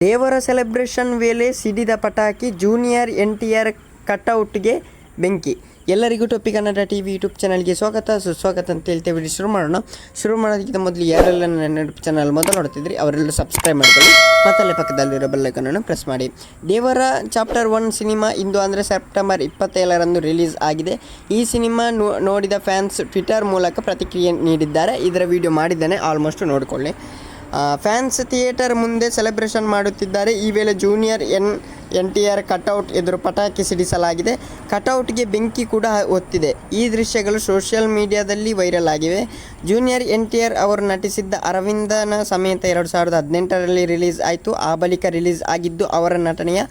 ದೇವರ ಸೆಲೆಬ್ರೇಷನ್ ವೇಳೆ ಸಿಡಿದ ಪಟಾಕಿ, ಜೂನಿಯರ್ ಎನ್‌ಟಿಆರ್ ಕಟ್ಔಟ್ಗೆ ಬೆಂಕಿ. ಎಲ್ಲರಿಗೂ ಟೊಪ್ಪಿ ಕನ್ನಡ ಟಿವಿ ಯೂಟ್ಯೂಬ್ ಚಾನಲ್ಗೆ ಸುಸ್ವಾಗತ ಅಂತ ಹೇಳ್ತೇವೆ. ವಿಡಿಯೋ ಶುರು ಮಾಡೋದಕ್ಕಿಂತ ಮೊದಲು ಯಾರೆಲ್ಲ ನನ್ನ ಯೂಟ್ಯೂಬ್ ಚಾನಲ್ ಮೊದಲು ನೋಡ್ತಿದ್ರಿ ಅವರೆಲ್ಲ ಸಬ್ಸ್ಕ್ರೈಬ್ ಮಾಡ್ಕೊಳ್ಳಿ, ಮತ್ತಲ್ಲೇ ಪಕ್ಕದಲ್ಲಿರೋ ಬೆಲ್ ಐಕಾನ್ ಪ್ರೆಸ್ ಮಾಡಿ. ದೇವರ ಚಾಪ್ಟರ್ 1 ಸಿನಿಮಾ ಇಂದು ಅಂದರೆ ಸೆಪ್ಟೆಂಬರ್ 27ರಂದು ರಿಲೀಸ್ ಆಗಿದೆ. ಈ ಸಿನಿಮಾ ನೋಡಿದ ಫ್ಯಾನ್ಸ್ ಟ್ವಿಟರ್ ಮೂಲಕ ಪ್ರತಿಕ್ರಿಯೆ ನೀಡಿದ್ದಾರೆ. ಇದರ ವಿಡಿಯೋ ಮಾಡಿದ್ದೇನೆ, ಆಲ್ಮೋಸ್ಟ್ ನೋಡಿಕೊಳ್ಳಿ. ಫ್ಯಾನ್ಸ್ ಥಿಯೇಟರ್ ಮುಂದೆ ಸೆಲೆಬ್ರೇಷನ್ ಮಾಡುತ್ತಿದ್ದಾರೆ. ಈ ವೇಳೆ ಜೂನಿಯರ್ ಎನ್‌ಟಿಆರ್ ಕಟ್ಔಟ್ ಎದುರು ಪಟಾಕಿ ಸಿಡಿಸಲಾಗಿದೆ. ಕಟ್ಔಟ್ಗೆ ಬೆಂಕಿ ಕೂಡ ಹೊತ್ತಿದೆ. ಈ ದೃಶ್ಯಗಳು ಸೋಷಿಯಲ್ ಮೀಡಿಯಾದಲ್ಲಿ ವೈರಲ್ ಆಗಿವೆ. ಜೂನಿಯರ್ ಎನ್‌ಟಿಆರ್ ಅವರು ನಟಿಸಿದ್ದ ಅರವಿಂದನ ಸಮೇತ 2018ರಲ್ಲಿ ರಿಲೀಸ್ ಆಯಿತು. ಆ ಬಳಿಕ ರಿಲೀಸ್ ಆಗಿದ್ದು ಅವರ ನಟನೆಯ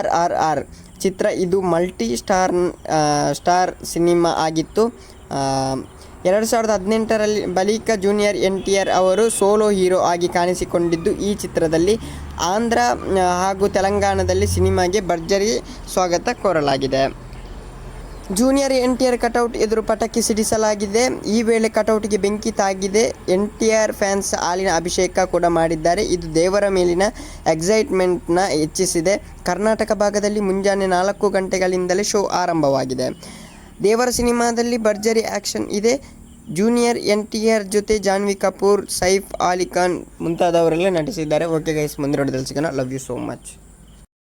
RRR ಚಿತ್ರ. ಇದು ಮಲ್ಟಿ ಸ್ಟಾರ್ ಸಿನಿಮಾ ಆಗಿತ್ತು. 2018ರಲ್ಲಿ ಬಳಿಕ ಜೂನಿಯರ್ ಎನ್‌ಟಿಆರ್ ಅವರು ಸೋಲೋ ಹೀರೋ ಆಗಿ ಕಾಣಿಸಿಕೊಂಡಿದ್ದು ಈ ಚಿತ್ರದಲ್ಲಿ ಆಂಧ್ರ ಹಾಗೂ ತೆಲಂಗಾಣದಲ್ಲಿ ಸಿನಿಮಾಗೆ ಭರ್ಜರಿ ಸ್ವಾಗತ ಕೋರಲಾಗಿದೆ. ಜೂನಿಯರ್ ಎನ್‌ಟಿಆರ್ ಕಟೌಟ್ ಎದುರು ಪಟಾಕಿ ಸಿಡಿಸಲಾಗಿದೆ. ಈ ವೇಳೆ ಕಟೌಟ್ಗೆ ಬೆಂಕಿ ತಾಗಿದೆ. ಎನ್‌ಟಿಆರ್ ಫ್ಯಾನ್ಸ್ ಹಾಲಿನ ಅಭಿಷೇಕ ಕೂಡ ಮಾಡಿದ್ದಾರೆ. ಇದು ದೇವರ ಮೇಲಿನ ಎಕ್ಸೈಟ್ಮೆಂಟ್ನ ಹೆಚ್ಚಿಸಿದೆ. ಕರ್ನಾಟಕ ಭಾಗದಲ್ಲಿ ಮುಂಜಾನೆ 4 ಗಂಟೆಗಳಿಂದಲೇ ಶೋ ಆರಂಭವಾಗಿದೆ. ದೇವರ ಸಿನಿಮಾದಲ್ಲಿ ಭರ್ಜರಿ ಆ್ಯಕ್ಷನ್ ಇದೆ. ಜೂನಿಯರ್ ಎನ್‌ಟಿಆರ್ ಜೊತೆ ಜಾನ್ವಿ ಕಪೂರ್, ಸೈಫ್ ಅಲಿ ಖಾನ್ ಮುಂತಾದವರೆಲ್ಲ ನಟಿಸಿದ್ದಾರೆ. ಓಕೆ ಗೈಸ್, ಮುಂದಿನ ವಿಡಿಯೋದಲ್ಲಿ ಸಿಗೋಣ. Love you so much.